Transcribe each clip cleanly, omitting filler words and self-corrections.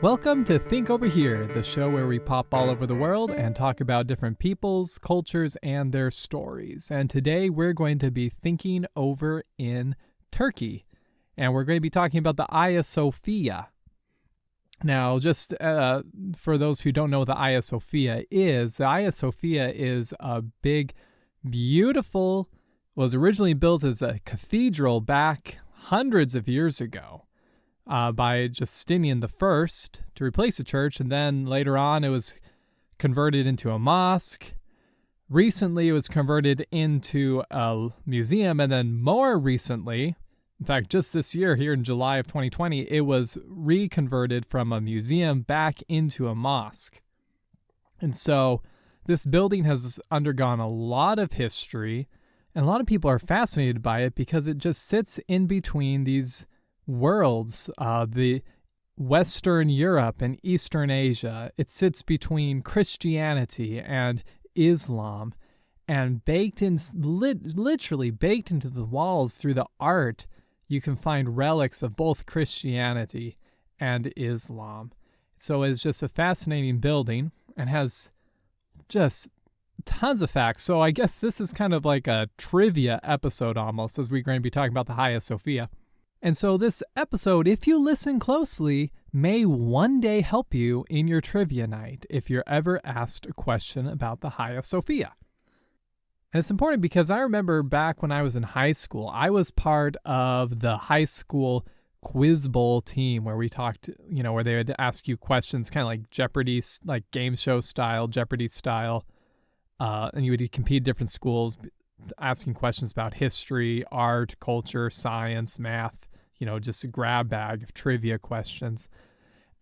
Welcome to Think Over Here, the show where we pop all over the world and talk about different peoples, cultures, and their stories. And today we're going to be thinking over in Turkey. And we're going to be talking about the Hagia Sophia. Now, just for those who don't know what the Hagia Sophia is, the Hagia Sophia is a big, beautiful, was originally built as a cathedral back hundreds of years ago. By Justinian I to replace a church, and then later on it was converted into a mosque. Recently it was converted into a museum, and then more recently, in fact just this year here in July of 2020, it was reconverted from a museum back into a mosque. And so this building has undergone a lot of history, and a lot of people are fascinated by it because it just sits in between these worlds, the Western Europe and Eastern Asia. It sits between Christianity and Islam, and literally baked into the walls through the art, you can find relics of both Christianity and Islam. So it's just a fascinating building and has just tons of facts. So I guess this is kind of like a trivia episode almost, as we're going to be talking about the Hagia Sophia. And so this episode, if you listen closely, may one day help you in your trivia night if you're ever asked a question about the Hagia Sophia. And it's important because I remember back when I was in high school, I was part of the high school quiz bowl team where we talked, where they would ask you questions kind of like Jeopardy, like game show style, Jeopardy style. And you would compete in different schools, asking questions about history, art, culture, science, math, just a grab bag of trivia questions.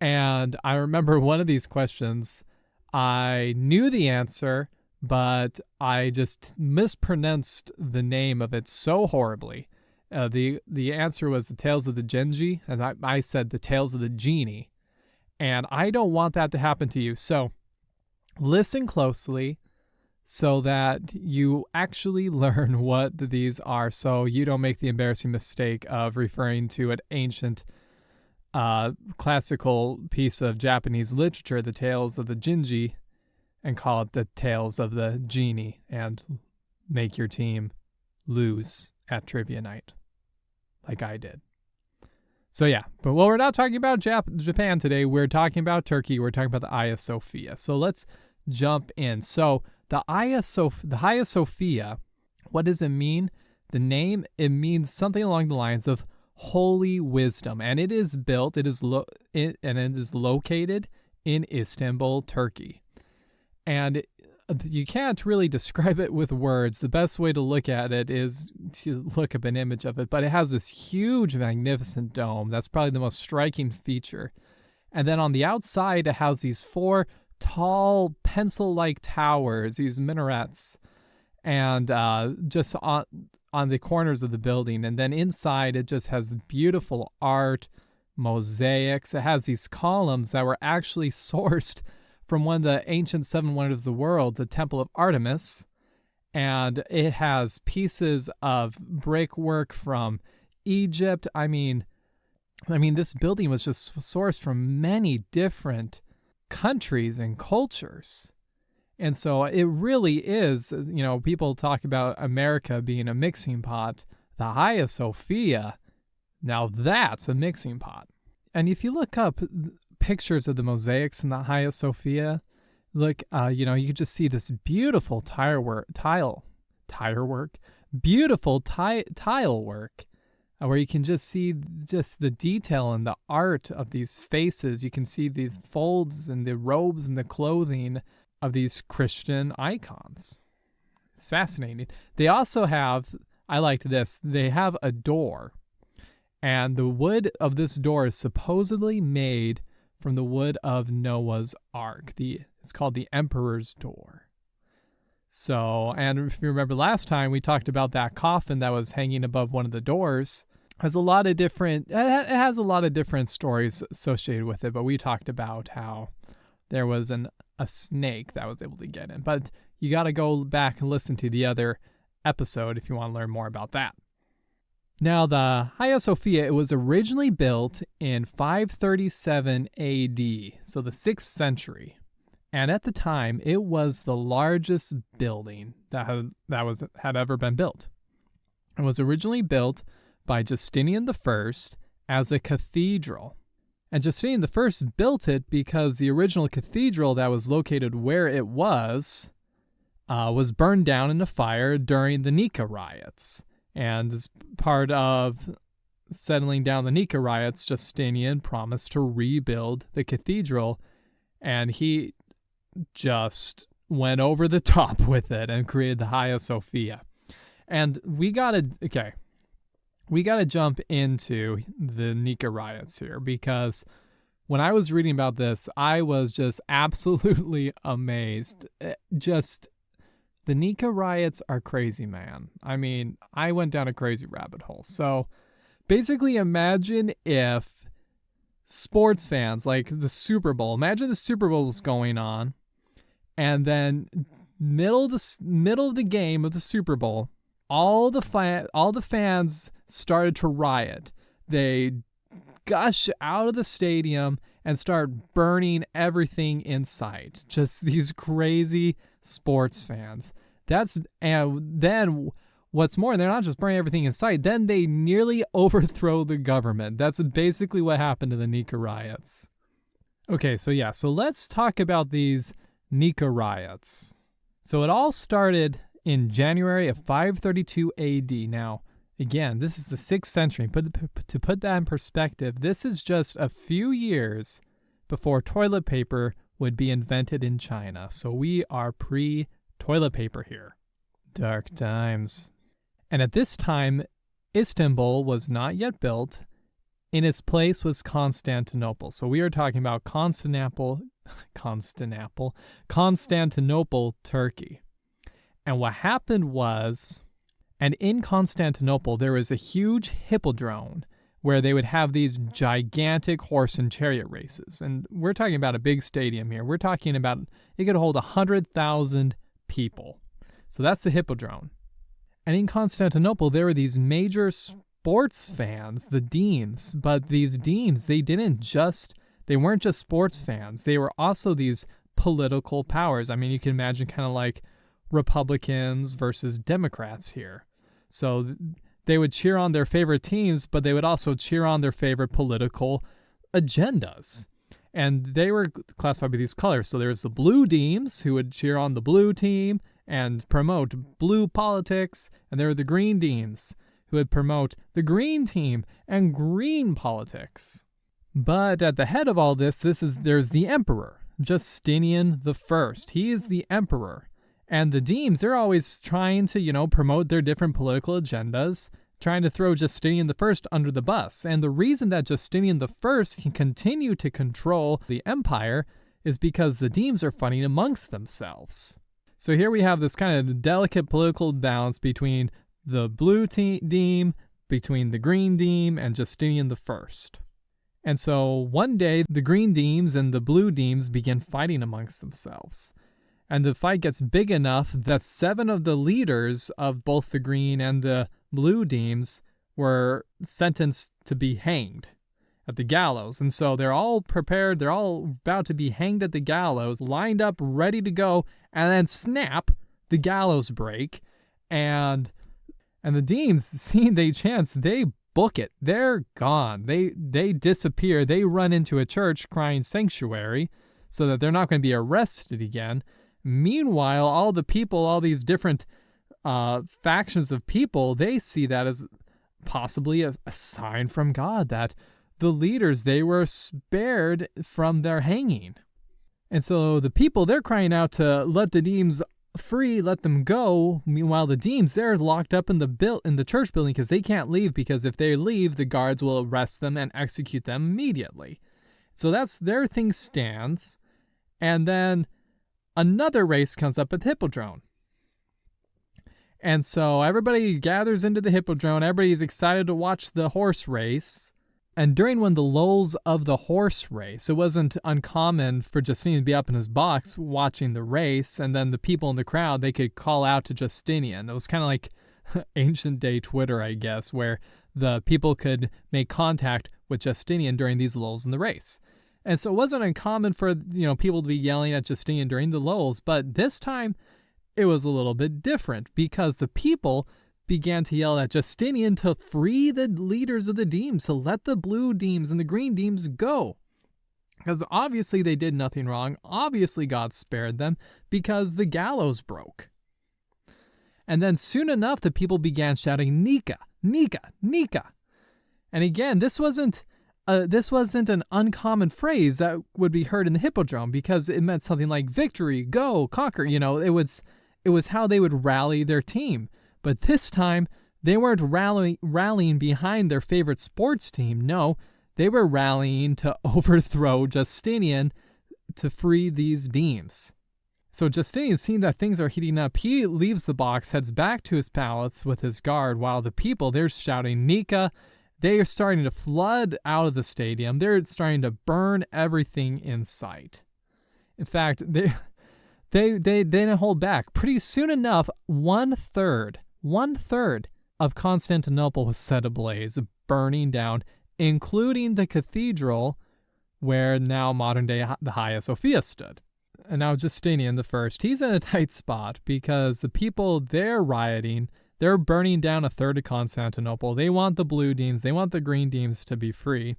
And I remember one of these questions, I knew the answer, but I just mispronounced the name of it so horribly. The answer was the Tales of the Genji, and I said the Tales of the Genie. And I don't want that to happen to you. So listen closely, so that you actually learn what these are, so you don't make the embarrassing mistake of referring to an ancient classical piece of Japanese literature, the Tales of the Genji, and call it the Tales of the Genie, and make your team lose at trivia night, like I did. So yeah, but we're not talking about Japan today. We're talking about Turkey. We're talking about the Hagia Sophia. So let's jump in. So the Hagia Sophia, what does it mean? The name, it means something along the lines of holy wisdom, and it is built. It is located in Istanbul, Turkey, and you can't really describe it with words. The best way to look at it is to look up an image of it, but it has this huge, magnificent dome. That's probably the most striking feature. And then on the outside, it has these four tall pencil-like towers, these minarets, and just on the corners of the building. And then inside it just has beautiful art, mosaics. It has these columns that were actually sourced from one of the ancient seven wonders of the world, the Temple of Artemis. And it has pieces of brickwork from Egypt. I mean, this building was just sourced from many different countries and cultures. And so it really is, people talk about America being a mixing pot. The Hagia Sophia, now that's a mixing pot. And if you look up pictures of the mosaics in the Hagia Sophia, look, you could just see this beautiful tile work, where you can just see just the detail and the art of these faces. You can see the folds and the robes and the clothing of these Christian icons. It's fascinating. They also have, I liked this, they have a door. And the wood of this door is supposedly made from the wood of Noah's Ark. It's called the Emperor's Door. So, and if you remember last time, we talked about that coffin that was hanging above one of the doors. It has a lot of different stories associated with it, but we talked about how there was a snake that was able to get in. But you got to go back and listen to the other episode if you want to learn more about that. Now, the Hagia Sophia, it was originally built in 537 AD, so the 6th century. And at the time, it was the largest building that had ever been built. It was originally built by Justinian I as a cathedral. And Justinian I built it because the original cathedral that was located where it was burned down in a fire during the Nika Riots. And as part of settling down the Nika Riots, Justinian promised to rebuild the cathedral, and he just went over the top with it and created the Hagia Sophia. And we gotta jump into the Nika Riots here, because when I was reading about this, I was just absolutely amazed. The Nika Riots are crazy, man. I mean, I went down a crazy rabbit hole. So basically imagine if sports fans, like the Super Bowl, imagine the Super Bowl is going on, and then middle of the game of the Super Bowl, all the fans started to riot. They gush out of the stadium and start burning everything in sight. Just these crazy sports fans. And then what's more, they're not just burning everything in sight, then they nearly overthrow the government. That's basically what happened to the Nika Riots. Okay, so let's talk about these Nika Riots. So it all started in January of 532 AD. Now, again, this is the 6th century. To put that in perspective, this is just a few years before toilet paper would be invented in China. So we are pre-toilet paper here. Dark times. And at this time, Istanbul was not yet built. In its place was Constantinople. So we are talking about Constantinople, Turkey. And what happened was, and in Constantinople, there was a huge hippodrome where they would have these gigantic horse and chariot races. And we're talking about a big stadium here. We're talking about, it could hold 100,000 people. So that's the hippodrome. And in Constantinople, there were these major sports fans, the demes. But these demes, they weren't just sports fans. They were also these political powers. I mean, you can imagine kind of like Republicans versus Democrats here. So they would cheer on their favorite teams, but they would also cheer on their favorite political agendas. And they were classified by these colors. So there's the blue demes who would cheer on the blue team and promote blue politics. And there were the green demes who would promote the green team and green politics. But at the head of all this, there's the emperor, Justinian I. He is the emperor. And the demes, they're always trying to, promote their different political agendas, trying to throw Justinian I under the bus. And the reason that Justinian I can continue to control the empire is because the demes are fighting amongst themselves. So here we have this kind of delicate political balance between the blue deme, between the green deme, and Justinian I. And so one day, the green demes and the blue demes begin fighting amongst themselves. And the fight gets big enough that 7 of the leaders of both the green and the blue demes were sentenced to be hanged at the gallows. And so they're all prepared, they're all about to be hanged at the gallows, lined up, ready to go, and then snap, the gallows break, and the demes, seeing their chance, they book it. They're gone. They disappear. They run into a church crying sanctuary so that they're not going to be arrested again. Meanwhile, all the people, all these different factions of people, they see that as possibly a sign from God that the leaders, they were spared from their hanging. And so the people, they're crying out to let the demes free, let them go. Meanwhile, the demes, they're locked up in the church building because they can't leave, because if they leave, the guards will arrest them and execute them immediately. So that's their thing stands. And then another race comes up at the hippodrome. And so everybody gathers into the hippodrome. Everybody's excited to watch the horse race. And during one of the lulls of the horse race, it wasn't uncommon for Justinian to be up in his box watching the race, and then the people in the crowd, they could call out to Justinian. It was kind of like ancient day Twitter, I guess, where the people could make contact with Justinian during these lulls in the race. And so it wasn't uncommon for people to be yelling at Justinian during the lulls, but this time it was a little bit different because the people began to yell at Justinian to free the leaders of the demes, to let the blue demes and the green demes go. Because obviously they did nothing wrong. Obviously God spared them because the gallows broke. And then soon enough, the people began shouting, Nika, Nika, Nika. And again, this wasn't an uncommon phrase that would be heard in the Hippodrome because it meant something like victory, go, conquer. It was how they would rally their team. But this time, they weren't rallying behind their favorite sports team. No, they were rallying to overthrow Justinian to free these demes. So Justinian, seeing that things are heating up, he leaves the box, heads back to his palace with his guard, while the people, they're shouting, Nika. They are starting to flood out of the stadium. They're starting to burn everything in sight. In fact, they didn't hold back. Pretty soon enough, one third of Constantinople was set ablaze, burning down, including the cathedral where now modern-day the Hagia Sophia stood. And now Justinian I, he's in a tight spot because the people, they're rioting. They're burning down a third of Constantinople. They want the blue demes, they want the green demes to be free.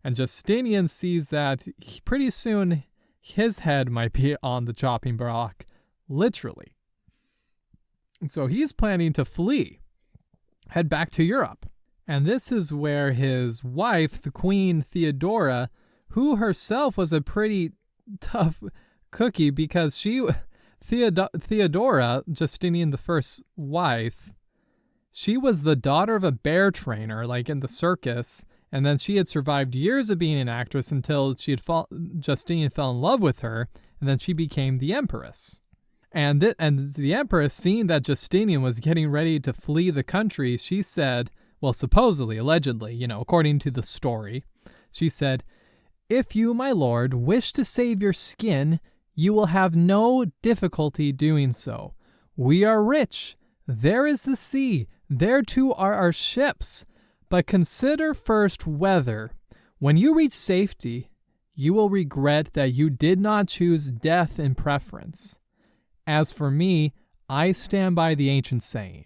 And Justinian sees that pretty soon his head might be on the chopping block, literally. And so he's planning to flee, head back to Europe. And this is where his wife, the Queen Theodora, who herself was a pretty tough cookie because Theodora, Justinian I's wife, she was the daughter of a bear trainer, like in the circus, and then she had survived years of being an actress until Justinian fell in love with her, and then she became the empress. And the empress, seeing that Justinian was getting ready to flee the country, she said, well, supposedly, allegedly, according to the story, she said, "If you, my lord, wish to save your skin, you will have no difficulty doing so. We are rich. There is the sea. There too are our ships. But consider first whether, when you reach safety, you will regret that you did not choose death in preference. As for me, I stand by the ancient saying,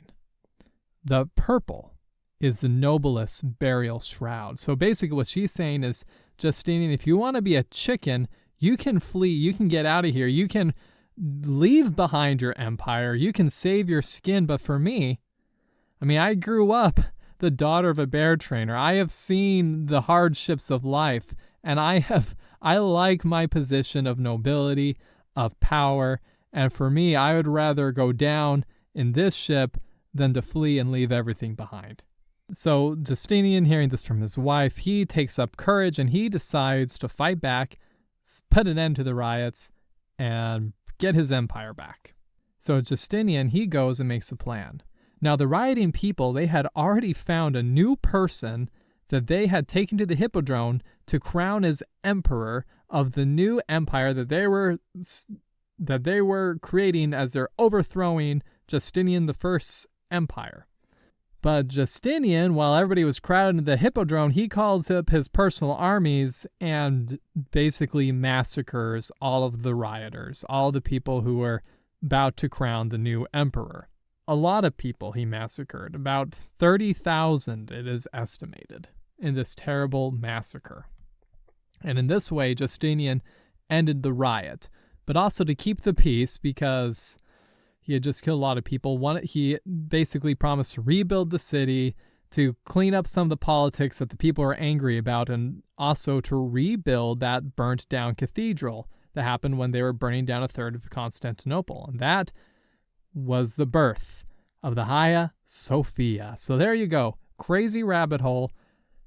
the purple is the noblest burial shroud." So basically what she's saying is, Justinian, if you want to be a chicken, you can flee, you can get out of here, you can leave behind your empire, you can save your skin, but for me, I grew up the daughter of a bear trainer. I have seen the hardships of life, and I like my position of nobility, of power, and for me, I would rather go down in this ship than to flee and leave everything behind. So Justinian, hearing this from his wife, he takes up courage and he decides to fight back, put an end to the riots, and get his empire back. So Justinian, he goes and makes a plan. Now the rioting people, they had already found a new person that they had taken to the Hippodrome to crown as emperor of the new empire that they were creating as they're overthrowing Justinian I's empire. But Justinian, while everybody was crowded into the Hippodrome, he calls up his personal armies and basically massacres all of the rioters, all the people who were about to crown the new emperor. A lot of people he massacred, about 30,000 it is estimated, in this terrible massacre. And in this way, Justinian ended the riot, but also to keep the peace because he had just killed a lot of people. He basically promised to rebuild the city, to clean up some of the politics that the people were angry about, and also to rebuild that burnt down cathedral that happened when they were burning down a third of Constantinople. And that was the birth of the Hagia Sophia. So there you go. Crazy rabbit hole.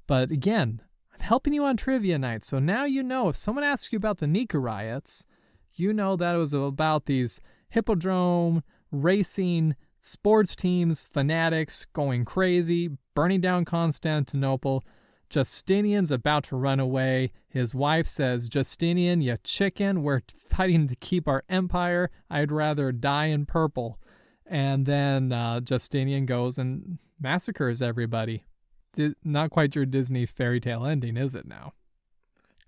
But again, I'm helping you on trivia night. So now you know if someone asks you about the Nika Riots, you know that it was about these hippodrome racing sports teams, fanatics going crazy, burning down Constantinople. Justinian's about to run away. His wife says, "Justinian, you chicken, we're fighting to keep our empire. I'd rather die in purple." And then Justinian goes and massacres everybody. not quite your Disney fairy tale ending, is it now?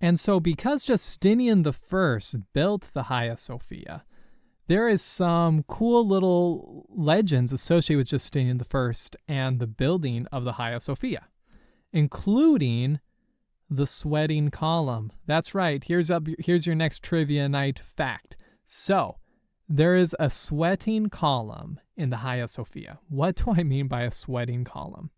And so because Justinian I built the Hagia Sophia, there is some cool little legends associated with Justinian I and the building of the Hagia Sophia, including the sweating column. That's right. Here's your next trivia night fact. So, there is a sweating column in the Hagia Sophia. What do I mean by a sweating column?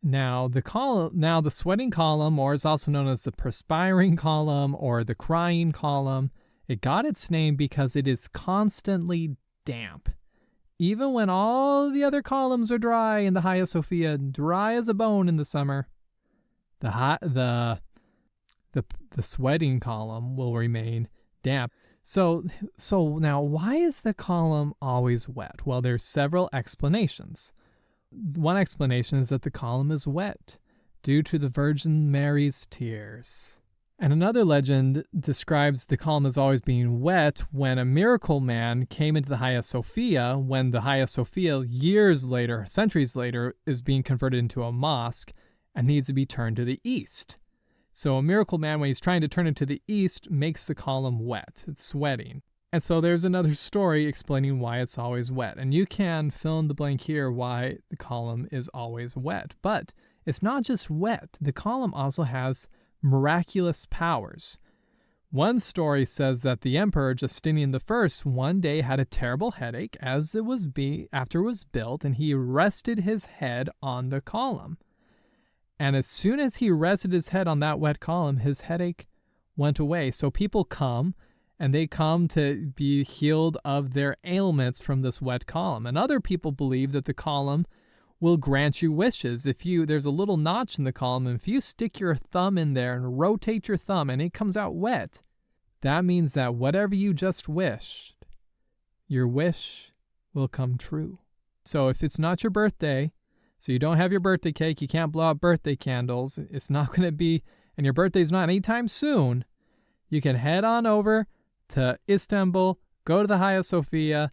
Now, the sweating column, or is also known as the perspiring column or the crying column, it got its name because it is constantly damp. Even when all the other columns are dry in the Hagia Sophia, dry as a bone in the summer, the sweating column will remain damp. So now, why is the column always wet? Well, there's several explanations. One explanation is that the column is wet due to the Virgin Mary's tears. And another legend describes the column as always being wet when a miracle man came into the Hagia Sophia, when the Hagia Sophia years later, centuries later, is being converted into a mosque and needs to be turned to the east. So a miracle man, when he's trying to turn it to the east, makes the column wet. It's sweating. And so there's another story explaining why it's always wet. And you can fill in the blank here why the column is always wet. But it's not just wet. The column also has miraculous powers. One story says that the Emperor Justinian I one day had a terrible headache after it was built, and he rested his head on the column. And as soon as he rested his head on that wet column, his headache went away. So people come, and they come to be healed of their ailments from this wet column. And other people believe that the column will grant you wishes. There's a little notch in the column, and if you stick your thumb in there and rotate your thumb and it comes out wet, that means that whatever you just wished, your wish will come true. So if it's not your birthday, so you don't have your birthday cake, you can't blow out birthday candles, it's not going to be, and your birthday's not anytime soon, you can head on over to Istanbul, go to the Hagia Sophia,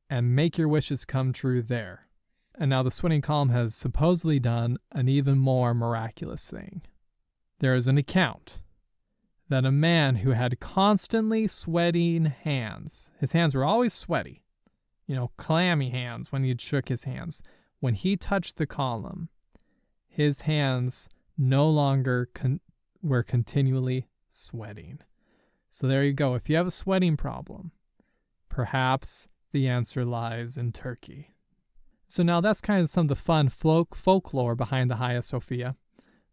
and make your wishes come true there. And now the sweating column has supposedly done an even more miraculous thing. There is an account that a man who had constantly sweating hands, his hands were always sweaty, clammy hands when he shook his hands. When he touched the column, his hands no longer were continually sweating. So there you go. If you have a sweating problem, perhaps the answer lies in Turkey. So now that's kind of some of the fun folklore behind the Hagia Sophia.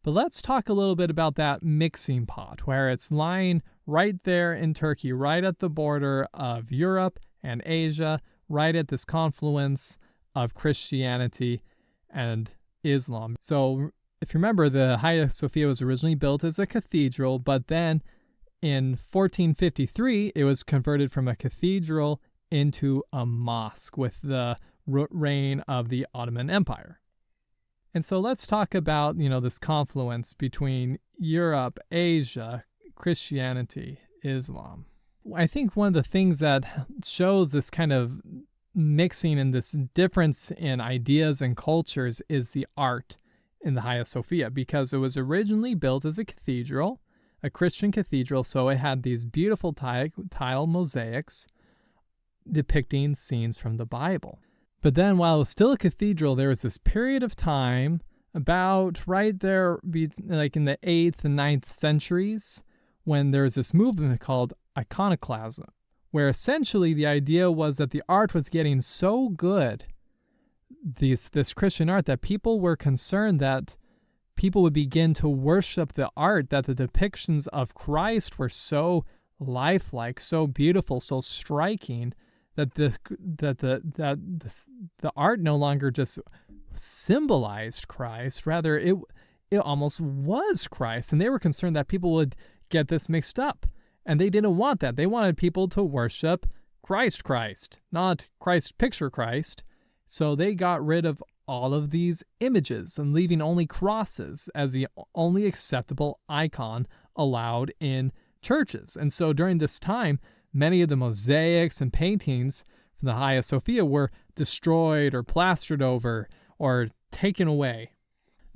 But let's talk a little bit about that mixing pot, where it's lying right there in Turkey, right at the border of Europe and Asia, right at this confluence of Christianity and Islam. So if you remember, the Hagia Sophia was originally built as a cathedral, but then in 1453, it was converted from a cathedral into a mosque with the reign of the Ottoman Empire. And so let's talk about, this confluence between Europe, Asia, Christianity, Islam. I think one of the things that shows this kind of mixing and this difference in ideas and cultures is the art in the Hagia Sophia, because it was originally built as a cathedral, a Christian cathedral, so it had these beautiful tile mosaics depicting scenes from the Bible. But then while it was still a cathedral, there was this period of time about right there, like in the 8th and 9th centuries, when there was this movement called Iconoclasm, where essentially the idea was that the art was getting so good, this Christian art, that people were concerned that people would begin to worship the art, that the depictions of Christ were so lifelike, so beautiful, so striking, that the art no longer just symbolized Christ, rather it almost was Christ. And they were concerned that people would get this mixed up. And they didn't want that. They wanted people to worship Christ, not Christ picture Christ. So they got rid of all of these images and leaving only crosses as the only acceptable icon allowed in churches. And so during this time, many of the mosaics and paintings from the Hagia Sophia were destroyed or plastered over or taken away.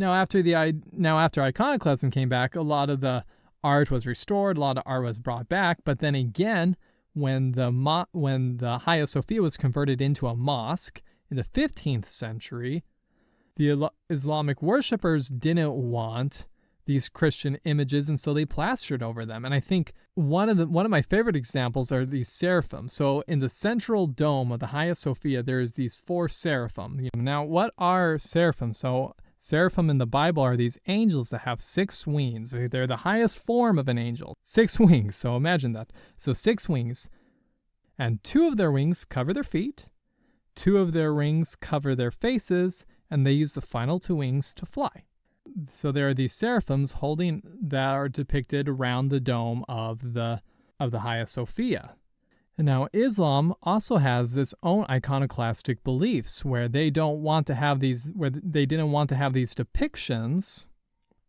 Now after Iconoclasm came back, a lot of the art was restored, a lot of art was brought back, but then again, when the Hagia Sophia was converted into a mosque in the 15th century, the Islamic worshippers didn't want these Christian images, and so they plastered over them. And I think one of my favorite examples are these Seraphims. So in the central dome of the Hagia Sophia, there's these 4 seraphim. Now, what are seraphim? So seraphim in the Bible are these angels that have 6 wings. They're the highest form of an angel. 6 wings. So imagine that. So 6 wings, and 2 of their wings cover their feet, 2 of their wings cover their faces, and they use the final 2 wings to fly. So there are these seraphims that are depicted around the dome of the Hagia Sophia. And now Islam also has this own iconoclastic beliefs where they didn't want to have these depictions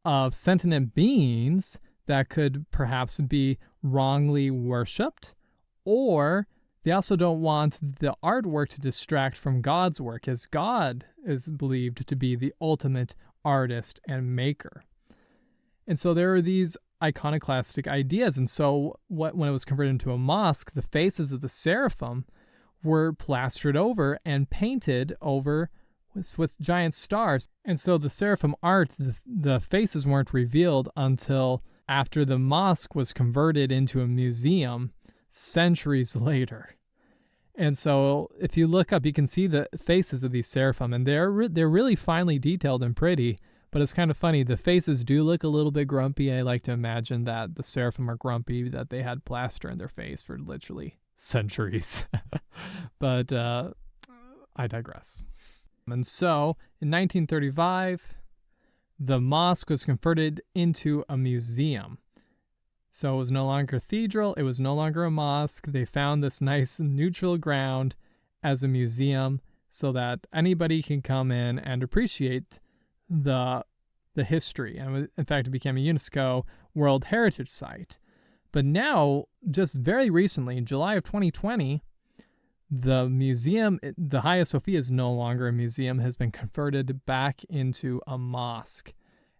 of sentient beings that could perhaps be wrongly worshipped, or they also don't want the artwork to distract from God's work, as God is believed to be the ultimate artist and maker. And so there are these iconoclastic ideas. And so when it was converted into a mosque, the faces of the seraphim were plastered over and painted over with giant stars. And so the seraphim art, the faces weren't revealed until after the mosque was converted into a museum centuries later. And so if you look up, you can see the faces of these seraphim, and they're really finely detailed and pretty, but it's kind of funny. The faces do look a little bit grumpy. I like to imagine that the seraphim are grumpy, that they had plaster in their face for literally centuries. But I digress. And so in 1935, the mosque was converted into a museum. So it was no longer a cathedral, it was no longer a mosque. They found this nice neutral ground as a museum so that anybody can come in and appreciate the history. And in fact, it became a UNESCO World Heritage Site. But now, just very recently, in July of 2020, the museum, the Hagia Sophia is no longer a museum, has been converted back into a mosque.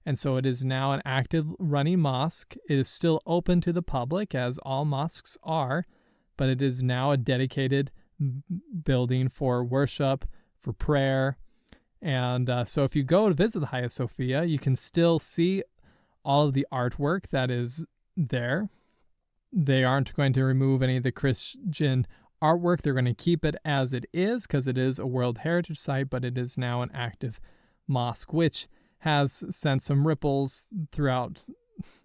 And so it is now an active running mosque. It is still open to the public, as all mosques are, but it is now a dedicated building for worship, for prayer. And so if you go to visit the Hagia Sophia, you can still see all of the artwork that is there. They aren't going to remove any of the Christian artwork. They're going to keep it as it is because it is a World Heritage Site, but it is now an active mosque, which has sent some ripples throughout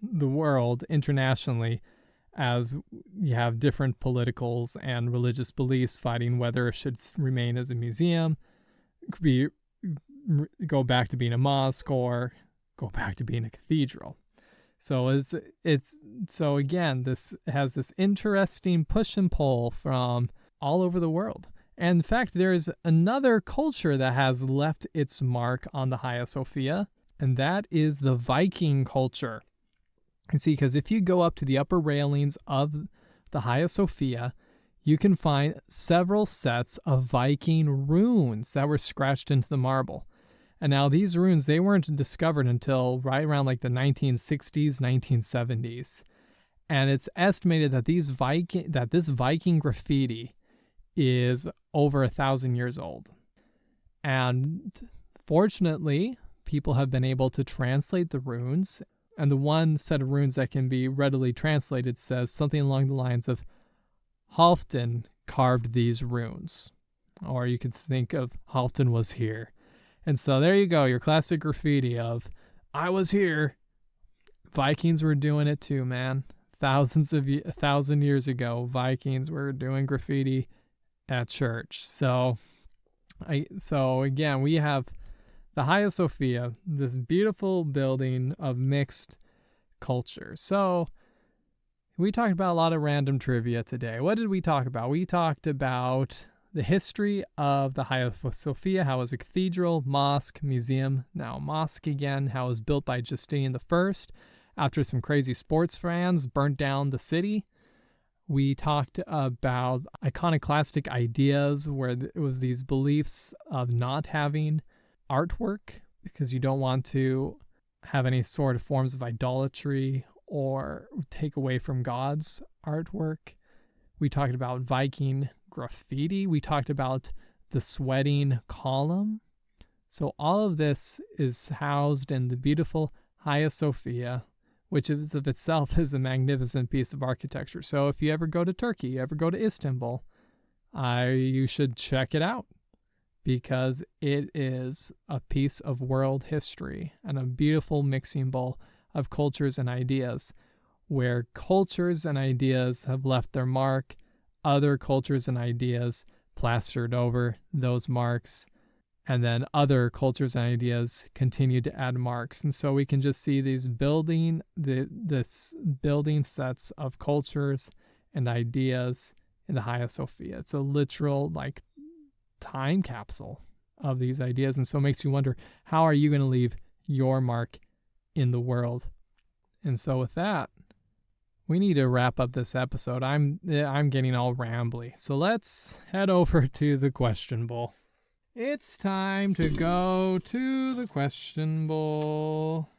the world internationally, as you have different politicals and religious beliefs fighting whether it should remain as a museum, go back to being a mosque, or go back to being a cathedral. So so again, this has this interesting push and pull from all over the world. And in fact, there's another culture that has left its mark on the Hagia Sophia, and that is the Viking culture. You see, because if you go up to the upper railings of the Hagia Sophia, you can find several sets of Viking runes that were scratched into the marble. And now these runes, they weren't discovered until right around like the 1960s, 1970s. And it's estimated that this Viking graffiti is over 1,000 years old. And fortunately, people have been able to translate the runes. And the one set of runes that can be readily translated says something along the lines of, Halfdan carved these runes. Or you could think of Halfdan was here. And so there you go, your classic graffiti of, I was here. Vikings were doing it too, man. 1,000 years ago, Vikings were doing graffiti at church. So again, we have the Hagia Sophia, this beautiful building of mixed cultures. So we talked about a lot of random trivia today. What did we talk about? We talked about the history of the Hagia Sophia, how it was a cathedral, mosque, museum, now mosque again, how it was built by Justinian I after some crazy sports fans burnt down the city. We talked about iconoclastic ideas, where it was these beliefs of not having artwork because you don't want to have any sort of forms of idolatry or take away from God's artwork. We talked about Viking graffiti. We talked about the sweating column. So all of this is housed in the beautiful Hagia Sophia, which is of itself is a magnificent piece of architecture. So if you ever go to Turkey, you ever go to Istanbul, you should check it out, because it is a piece of world history and a beautiful mixing bowl of cultures and ideas, where cultures and ideas have left their mark, other cultures and ideas plastered over those marks, and then other cultures and ideas continue to add marks. And so we can just see these building sets of cultures and ideas in the Hagia Sophia. It's a literal time capsule of these ideas. And so it makes you wonder, how are you going to leave your mark in the world? And so with that, we need to wrap up this episode. I'm getting all rambly. So let's head over to the question bowl. It's time to go to the question bowl.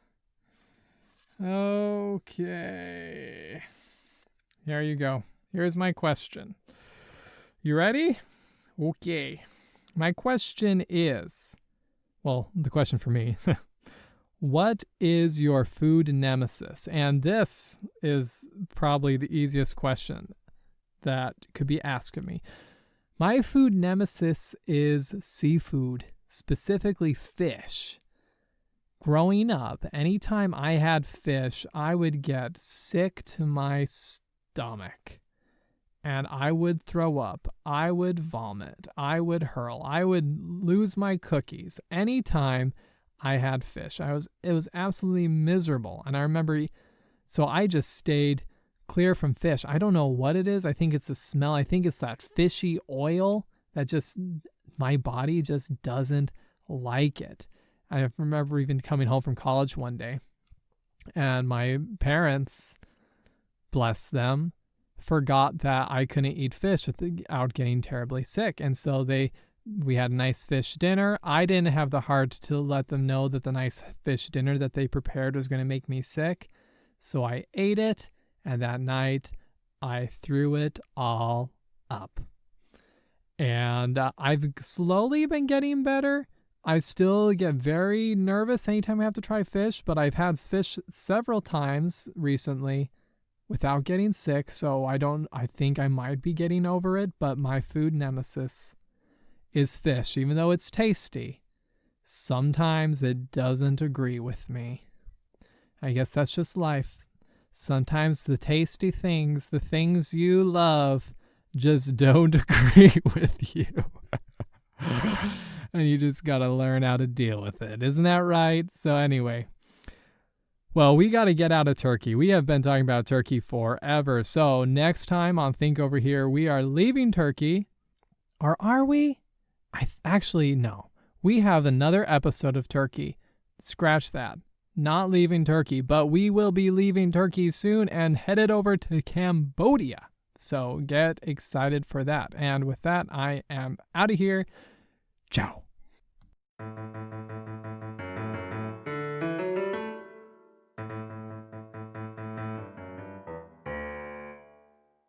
Okay. Here you go. Here's my question. You ready? Okay. My question is, the question for me, what is your food nemesis? And this is probably the easiest question that could be asked of me. My food nemesis is seafood, specifically fish. Growing up, anytime I had fish, I would get sick to my stomach. And I would throw up, I would vomit, I would hurl, I would lose my cookies anytime I had fish. It was absolutely miserable. And I remember, so I just stayed clear from fish. I don't know what it is. I think it's the smell. I think it's that fishy oil that my body just doesn't like it. I remember even coming home from college one day, and my parents, bless them, forgot that I couldn't eat fish without getting terribly sick. And so we had a nice fish dinner. I didn't have the heart to let them know that the nice fish dinner that they prepared was going to make me sick. So I ate it, and that night I threw it all up. And I've slowly been getting better. I still get very nervous anytime I have to try fish, but I've had fish several times recently without getting sick, so I think I might be getting over it, but my food nemesis is fish. Even though it's tasty, sometimes it doesn't agree with me. I guess that's just life. Sometimes the tasty things, the things you love, just don't agree with you. And you just gotta learn how to deal with it. Isn't that right? So anyway, we got to get out of Turkey. We have been talking about Turkey forever. So next time on Think Over Here, we are leaving Turkey. Or are we? Actually, no. We have another episode of Turkey. Scratch that. Not leaving Turkey, but we will be leaving Turkey soon and headed over to Cambodia. So get excited for that. And with that, I am out of here. Ciao.